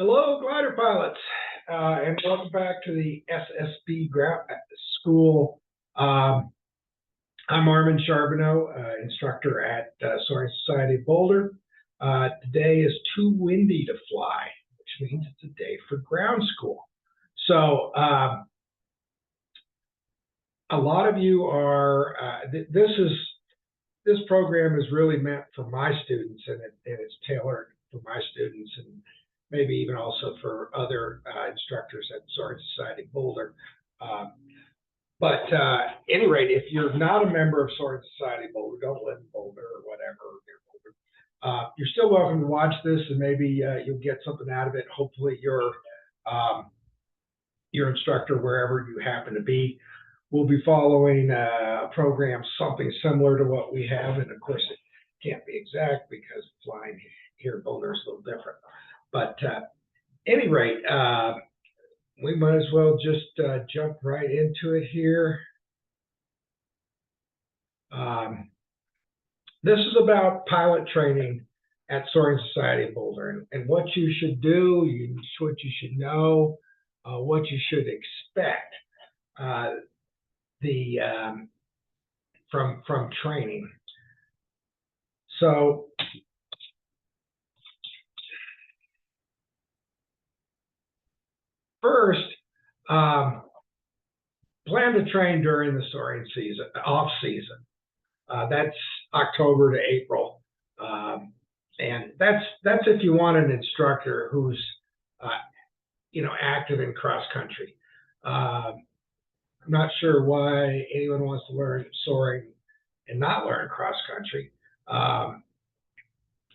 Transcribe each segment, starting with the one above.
Hello, glider pilots, and welcome back to the SSB Ground School. I'm Armin Charbonneau, instructor at Soaring Society of Boulder. Today is too windy to fly, which means it's a day for ground school. So a lot of you are, this program is really meant for my students, and it's tailored for my students, and maybe even also for other instructors at Soaring Society of Boulder. But at any rate, if you're not a member of Soaring Society of Boulder, don't live in Boulder or whatever, near Boulder, you're still welcome to watch this, and maybe you'll get something out of it. Hopefully your instructor, wherever you happen to be, will be following a program something similar to what we have. And of course, it can't be exact because flying here in Boulder is a little different. But at any rate, we might as well just jump right into it here. This is about pilot training at Soaring Society of Boulder, and what you should do, what you should know, what you should expect from training. So first, plan to train during the soaring season, off season. That's October to April, and that's if you want an instructor who's active in cross country. I'm not sure why anyone wants to learn soaring and not learn cross country.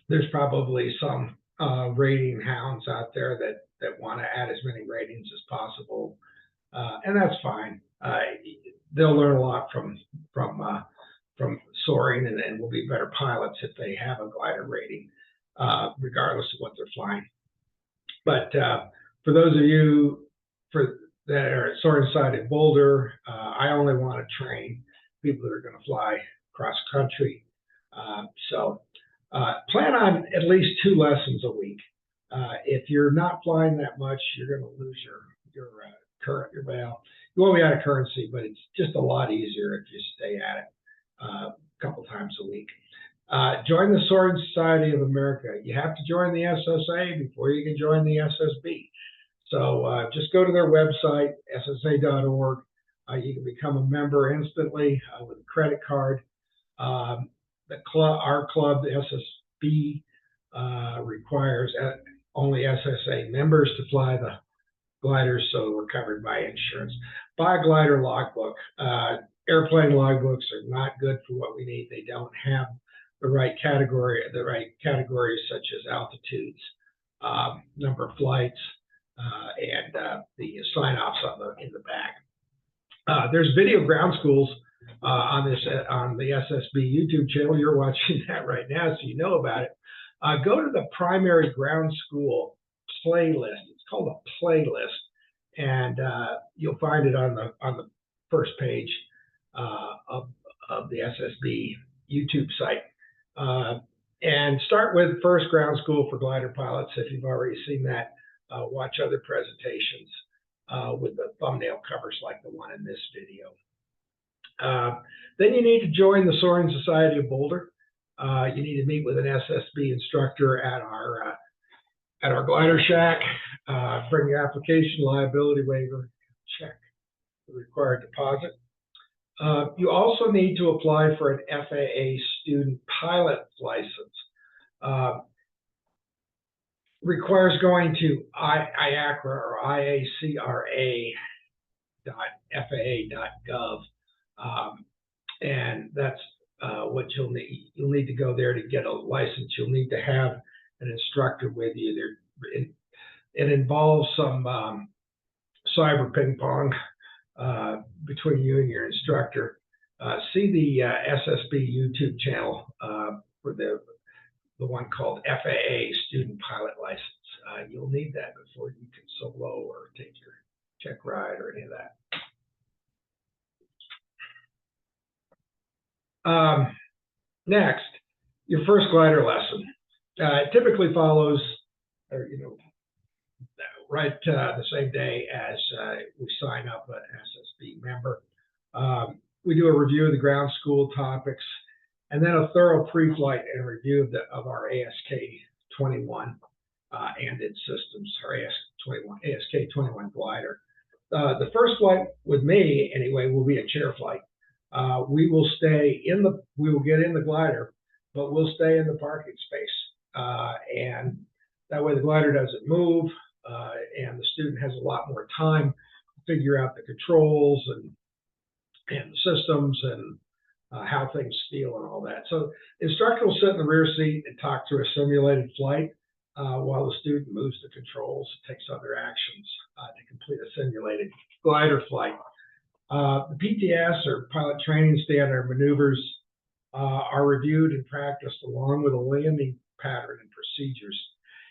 There's probably some rating hounds out there that want to add as many ratings as possible, and that's fine. They'll learn a lot from soaring, and will be better pilots if they have a glider rating, regardless of what they're flying. But for those of you that are at Soaring Society of Boulder, I only want to train people that are going to fly cross country. So plan on at least 2 lessons a week. If you're not flying that much, you're going to lose your current. Well, you won't be out of currency, but it's just a lot easier if you stay at it a couple times a week. Join the Soaring Society of America. You have to join the SSA before you can join the SSB. So just go to their website, ssa.org. You can become a member instantly with a credit card. Our club, the SSB, requires only SSA members to fly the gliders, so we're covered by insurance. Buy a glider logbook. Airplane logbooks are not good for what we need. They don't have the right categories such as altitudes, number of flights, and the sign-offs in the back. There's video ground schools on the SSB YouTube channel. You're watching that right now, so you know about it. Go to the primary ground school playlist. It's called a playlist, and you'll find it on the first page of the SSB YouTube site. And start with first ground school for glider pilots. If you've already seen that, watch other presentations with the thumbnail covers like the one in this video. Then you need to join the Soaring Society of Boulder. You need to meet with an SSB instructor at our glider shack. Bring your application, liability waiver, check the required deposit. You also need to apply for an FAA student pilot license. Requires going to IACRA or IACRA.faa.gov, and that's what you'll need. You'll need to go there to get a license. You'll need to have an instructor with you. It involves some cyber ping pong between you and your instructor. See the SSB YouTube channel for the one called FAA Student Pilot License. You'll need that before you can solo or take your Checkride or any of that. Next, your first glider lesson. It typically follows, or right the same day as we sign up an SSB member. We do a review of the ground school topics, and then a thorough pre-flight and review of our ASK-21 and its systems, our ASK-21 glider. The first flight with me, anyway, will be a chair flight. We will get in the glider, but we'll stay in the parking space, and that way the glider doesn't move, and the student has a lot more time to figure out the controls and the systems and how things feel and all that. So the instructor will sit in the rear seat and talk through a simulated flight while the student moves the controls, takes other actions to complete a simulated glider flight. The PTS, or pilot training standard maneuvers, are reviewed and practiced along with a landing pattern and procedures.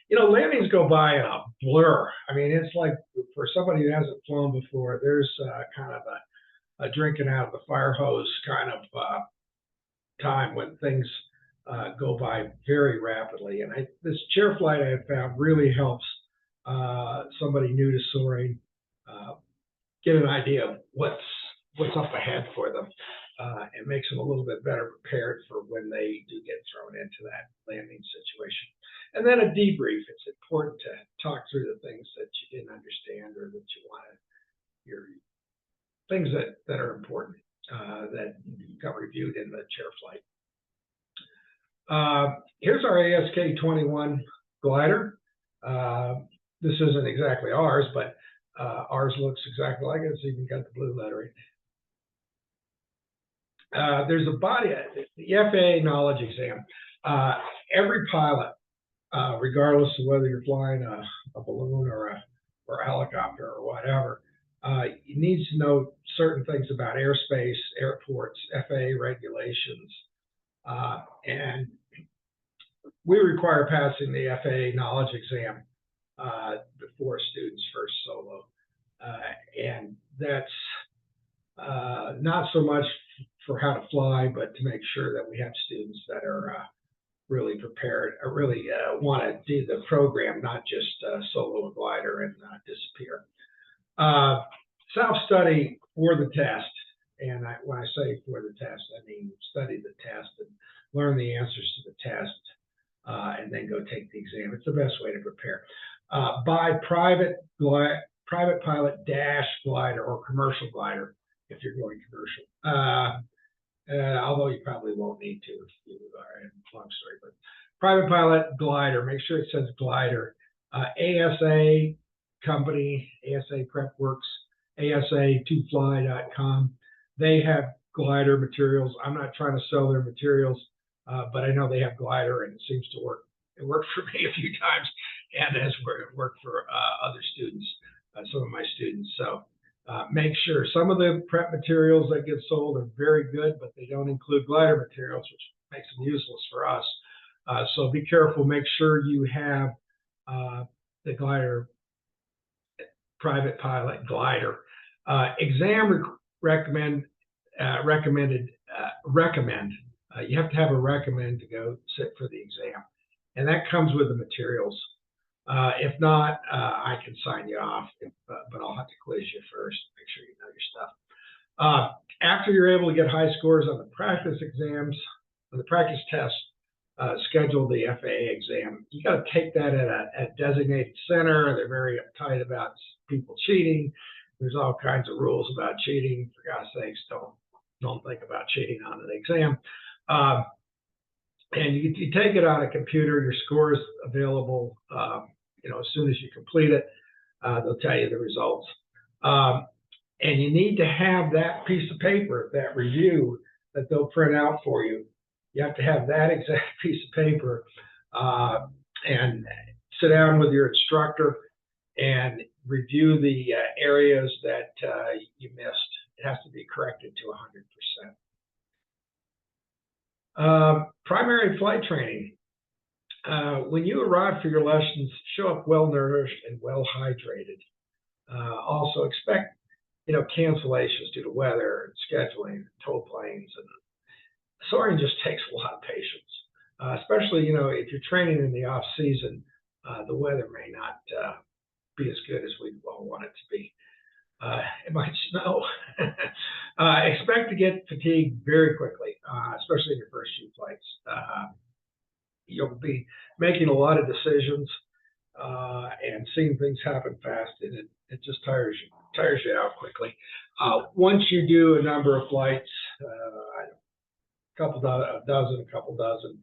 You know, landings go by in a blur. I mean, it's like for somebody who hasn't flown before, there's kind of a drinking out of the fire hose kind of time when things go by very rapidly. And this chair flight I have found really helps somebody new to soaring get an idea of what's up ahead for them, and makes them a little bit better prepared for when they do get thrown into that landing situation. And then a debrief. It's important to talk through the things that you didn't understand or that you wanted, your things that are important that got reviewed in the chair flight. Here's our ASK-21 glider. This isn't exactly ours, but ours looks exactly like it. It's even got the blue lettering. There's a body, the FAA Knowledge Exam. Every pilot, regardless of whether you're flying a balloon or a helicopter or whatever, needs to know certain things about airspace, airports, FAA regulations, and we require passing the FAA Knowledge Exam before students first solo, and that's not so much for how to fly, but to make sure that we have students that are really prepared, really want to do the program, not just solo a glider and disappear. Self-study for the test, and when I say for the test, I mean study the test and learn the answers to the test, and then go take the exam. It's the best way to prepare. Buy private pilot dash glider or commercial glider if you're going commercial. Although you probably won't need to if you are in long story, but private pilot glider, make sure it says glider. ASA company, ASA Prep Works, asa2fly.com. They have glider materials. I'm not trying to sell their materials, but I know they have glider, and it seems to work. It worked for me a few times, and has worked for other students, some of my students. So make sure some of the prep materials that get sold are very good, but they don't include glider materials, which makes them useless for us. So be careful. Make sure you have the glider, private pilot glider. Exam recommend. You have to have a recommend to go sit for the exam, and that comes with the materials. If not, I can sign you off, but I'll have to quiz you first, make sure you know your stuff. After you're able to get high scores on the practice exams, on the practice tests, schedule the FAA exam. You got to take that at a designated center. They're very uptight about people cheating. There's all kinds of rules about cheating. For God's sakes, don't think about cheating on an exam. And you take it on a computer. Your score is available. As soon as you complete it, they'll tell you the results. And you need to have that piece of paper, that review that they'll print out for you. You have to have that exact piece of paper and sit down with your instructor and review the areas that you missed. It has to be corrected to 100%. Primary flight training. When you arrive for your lessons, show up well-nourished and well-hydrated. Also expect, cancellations due to weather and scheduling, tow planes, and soaring just takes a lot of patience. Especially, if you're training in the off season, the weather may not be as good as we all want it to be. It might snow. Expect to get fatigued very quickly, especially in your first few flights. You'll be making a lot of decisions and seeing things happen fast, and it just tires you out quickly. Once you do a number of flights, a couple dozen,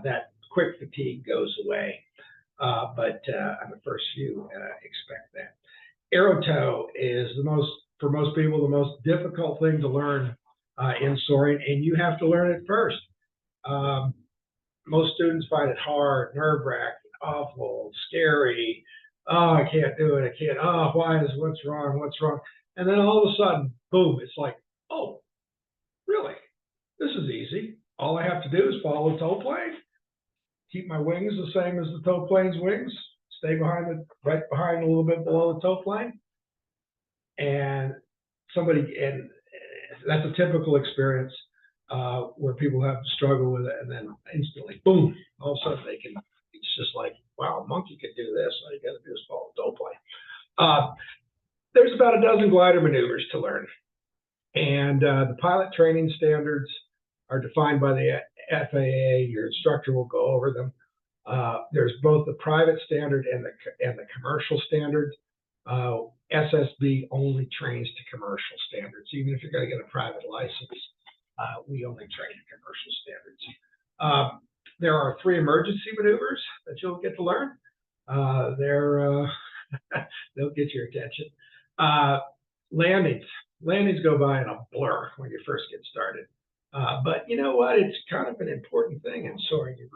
that quick fatigue goes away. But on the first few, expect that. Aerotow is for most people, the most difficult thing to learn in soaring, and you have to learn it first. Most students find it hard, nerve-wracking, awful, scary. Oh, I can't do it. I can't. Oh, what's wrong? And then all of a sudden, boom, it's like, oh, really? This is easy. All I have to do is follow the tow plane, keep my wings the same as the tow plane's wings, stay right behind a little bit below the tow plane. And that's a typical experience where people have to struggle with it, and then instantly, boom, all of a sudden it's just like, wow, a monkey could do this. All you got to do is follow the tow plane. There's about a dozen glider maneuvers to learn. And the pilot training standards are defined by the FAA. Your instructor will go over them. There's both the private standard and the commercial standard. SSB only trains to commercial standards. Even if you're going to get a private license, we only train to commercial standards. There are 3 emergency maneuvers that you'll get to learn. They'll get your attention. Landings go by in a blur when you first get started. But you know what? It's kind of an important thing in soaring. You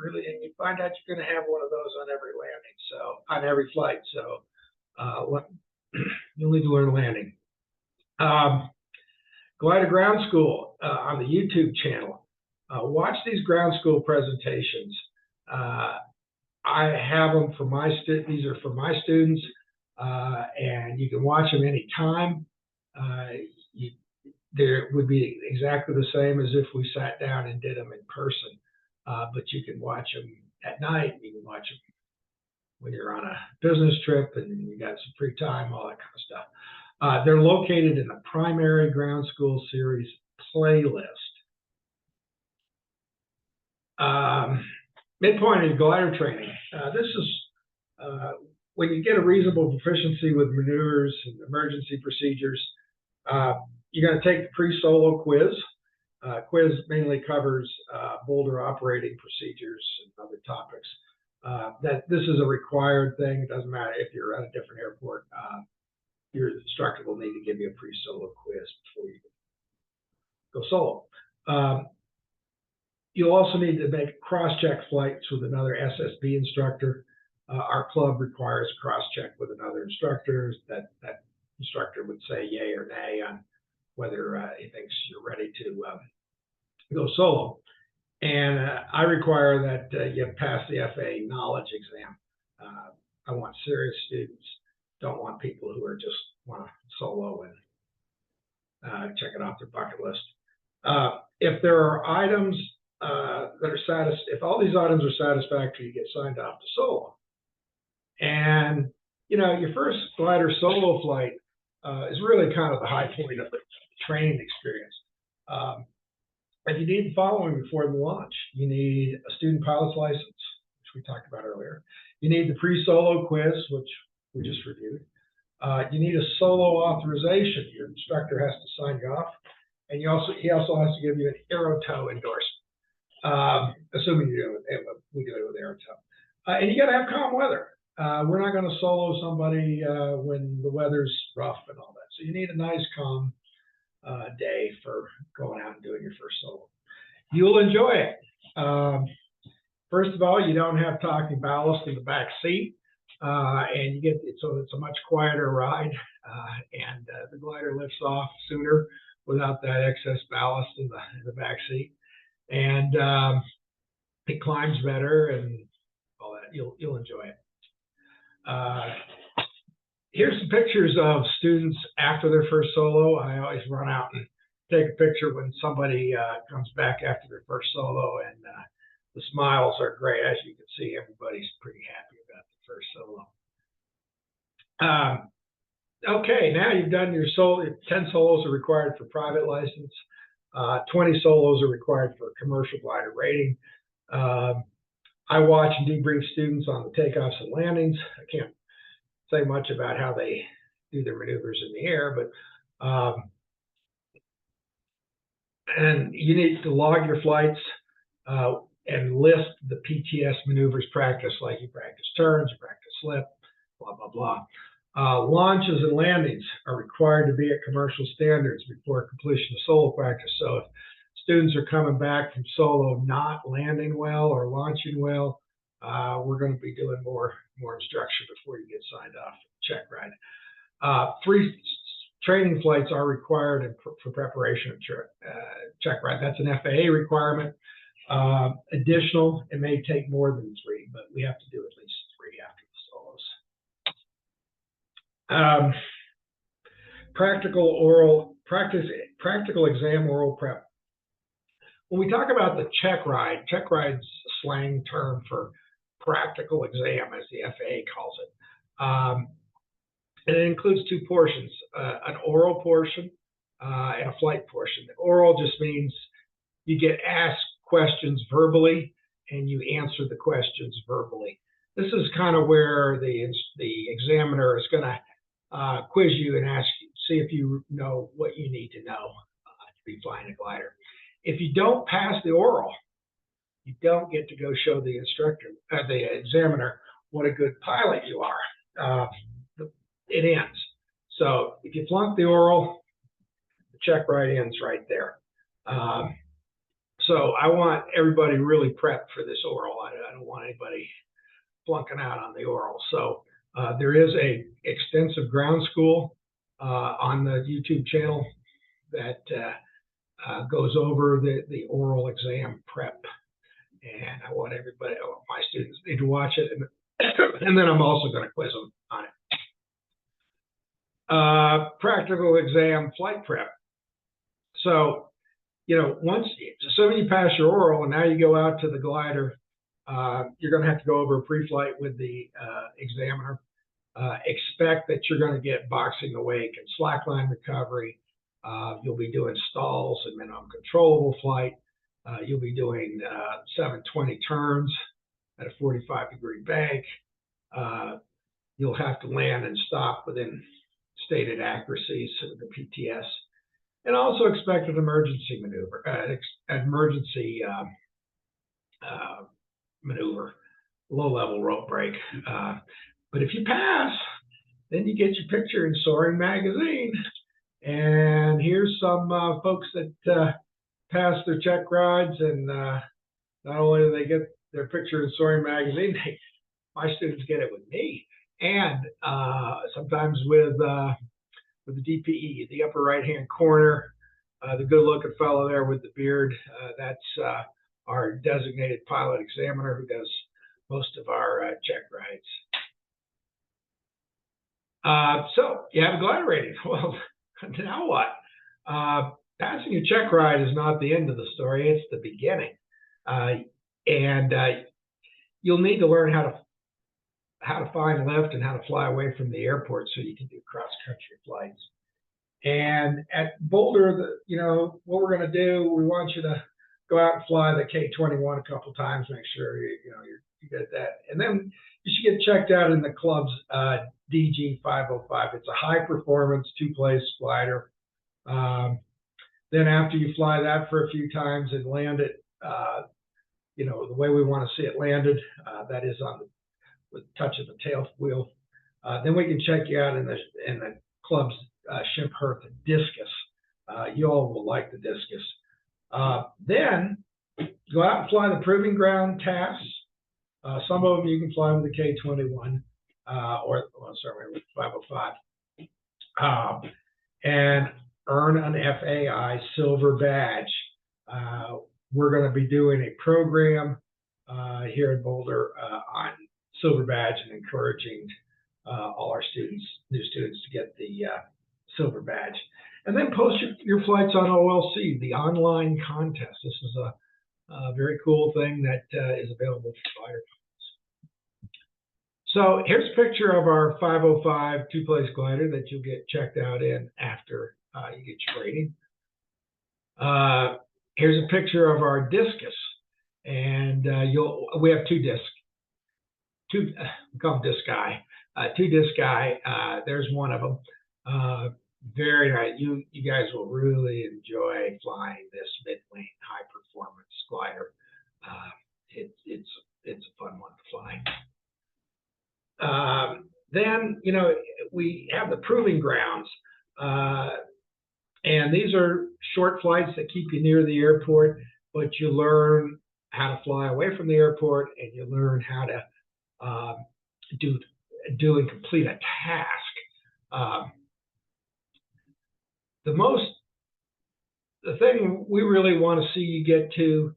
find out you're going to have one of those on every landing, on every flight. So you'll need to learn landing. Glider Ground School on the YouTube channel. Watch these ground school presentations. I have them for my these are for my students, and you can watch them anytime. They would be exactly the same as if we sat down and did them in person, but you can watch them at night. You can watch them when you're on a business trip and you got some free time, all that kind of stuff. They're located in the Primary Ground School Series playlist. Midpoint is glider training. This is when you get a reasonable proficiency with maneuvers and emergency procedures. You're going to take the pre-solo quiz. Quiz mainly covers Boulder operating procedures and other topics. This is a required thing. It doesn't matter if you're at a different airport. Your instructor will need to give you a pre-solo quiz before you go solo. You'll also need to make cross-check flights with another SSB instructor. Our club requires a cross-check with another instructor. That instructor would say yay or nay on whether he thinks you're ready to go solo. And I require that you pass the FAA Knowledge Exam. I want serious students. Don't want people who are just want to solo and check it off their bucket list. If there are items that are if all these items are satisfactory, you get signed off to solo. And your first glider solo flight is really kind of the high point of the training experience. And you need the following before the launch. You need a student pilot's license, which we talked about earlier. You need the pre-solo quiz, which we just reviewed. You need a solo authorization. Your instructor has to sign you off. And he also has to give you an Aerotow endorsement, assuming we do it with Aerotow. And you got to have calm weather. We're not going to solo somebody when the weather's rough and all that. So you need a nice, calm day for going out and doing your first solo. You'll enjoy it. First of all, you don't have talking ballast in the back seat, and so it's a much quieter ride, and the glider lifts off sooner without that excess ballast in the back seat, and it climbs better and all that. You'll enjoy it. Here's some pictures of students after their first solo. I always run out and take a picture when somebody comes back after their first solo, and the smiles are great. As you can see, everybody's pretty happy about the first solo. Okay, now you've done your solo. 10 solos are required for private license. 20 solos are required for commercial glider rating. I watch and debrief students on the takeoffs and landings. I can't say much about how they do their maneuvers in the air, but and you need to log your flights and list the PTS maneuvers practice, like you practice turns, you practice slip, blah, blah, blah. Launches and landings are required to be at commercial standards before completion of solo practice. So if students are coming back from solo not landing well or launching well, we're going to be doing more instruction before you get signed off for Checkride. 3 training flights are required for preparation of Checkride. That's an FAA requirement. Additional, it may take more than 3, but we have to do at least 3 after the solos. Practical exam oral prep. When we talk about the Checkride, Checkride's a slang term for practical exam, as the FAA calls it. And it includes 2 portions, an oral portion and a flight portion. The oral just means you get asked questions verbally and you answer the questions verbally. This is kind of where the examiner is going to quiz you and ask you, see if you know what you need to know to be flying a glider. If you don't pass the oral, you don't get to go show the examiner what a good pilot you are. It ends. So if you flunk the oral, the Checkride ends right there. So I want everybody really prepped for this oral. I don't want anybody flunking out on the oral. So there is a extensive ground school on the YouTube channel that goes over the oral exam prep. And I want my students need to watch it. And then I'm also going to quiz them on it. Practical exam flight prep. So, assuming you pass your oral and now you go out to the glider, you're going to have to go over a pre-flight with the examiner. Expect that you're going to get boxing awake and slackline recovery. You'll be doing stalls and minimum controllable flight. You'll be doing 720 turns at a 45-degree bank. You'll have to land and stop within stated accuracies of the PTS, and also expect an emergency maneuver, low-level rope break. But if you pass, then you get your picture in Soaring magazine. And here's some folks that pass their Checkrides, and not only do they get their picture in Soaring magazine, my students get it with me, and sometimes with the DPE, the upper right-hand corner, the good-looking fellow there with the beard. That's our designated pilot examiner who does most of our Checkrides. So you have a glider rating. Well, now what? Passing your Checkride is not the end of the story. It's the beginning. And you'll need to learn how to find left and how to fly away from the airport so you can do cross-country flights. And at Boulder, what we're going to do, we want you to go out and fly the K-21 a couple times, make sure you get that. And then you should get checked out in the club's DG505. It's a high-performance 2-place glider. Then after you fly that for a few times and land it, the way we want to see it landed, that is with touch of the tail wheel. Then we can check you out in the club's Shimp-Herth discus. You all will like the discus. Then go out and fly the proving ground tasks. Some of them you can fly with the K-21 with 505, and earn an FAI silver badge. We're going to be doing a program here in Boulder on silver badge and encouraging all our new students to get the silver badge. And then post your flights on OLC, the online contest. This is a very cool thing that is available for glider pilots. So here's a picture of our 505 two-place glider that you'll get checked out in after you get your rating. Here's a picture of our discus, and we have two discs. We call them disci. Two disci. There's one of them. Very nice. You guys will really enjoy flying this mid-wing high performance glider. It's a fun one to fly. Then we have the proving grounds, and these are short flights that keep you near the airport, but you learn how to fly away from the airport, and you learn how to do and complete a task. The thing we really want to see you get to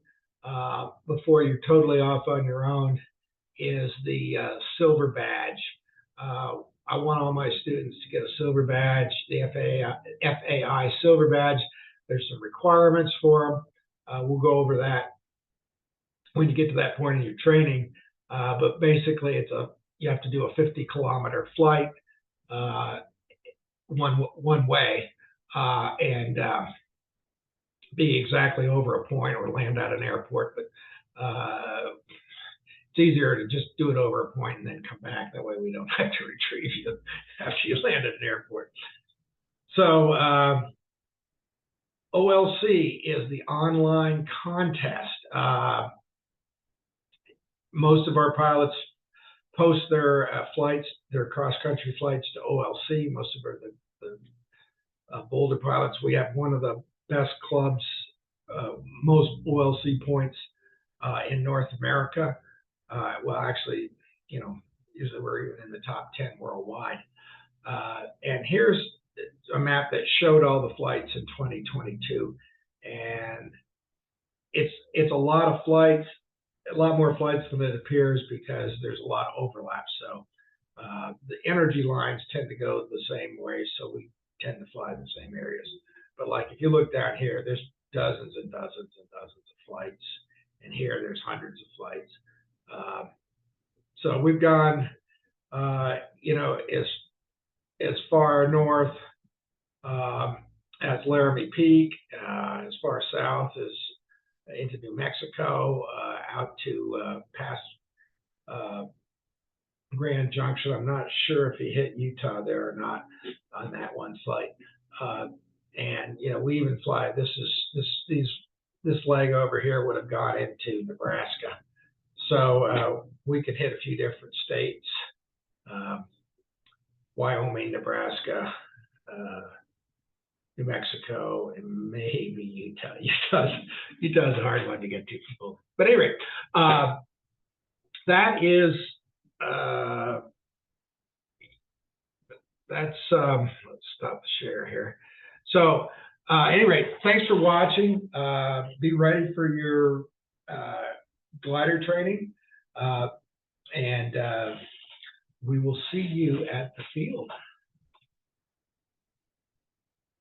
before you're totally off on your own is the silver badge. I want all my students to get a silver badge, the FAI silver badge. There's some requirements for them. We'll go over that when you get to that point in your training. But basically, you have to do a 50-kilometer flight one way and be exactly over a point or land at an airport. But it's easier to just do it over a point and then come back. That way we don't have to retrieve you after you land at an airport. So OLC is the online contest. Most of our pilots post their flights, their cross-country flights to OLC. Most of the Boulder pilots. We have one of the best clubs, most OLC points in North America. Well, actually, usually we're even in the top 10 worldwide. And here's a map that showed all the flights in 2022, and it's a lot of flights, a lot more flights than it appears because there's a lot of overlap. So the energy lines tend to go the same way, so we tend to fly in the same areas. But like if you look down here, there's dozens and dozens and dozens of flights, and here there's hundreds of flights. So we've gone, as far north as Laramie Peak, as far south as into New Mexico, out to past Grand Junction. I'm not sure if he hit Utah there or not on that one flight. And we even fly. This leg over here would have gone into Nebraska. So we could hit a few different states: Wyoming, Nebraska, New Mexico, and maybe Utah. Utah's a hard one to get to, people. But anyway, let's stop the share here. So anyway, thanks for watching. Be ready for your glider training, and we will see you at the field.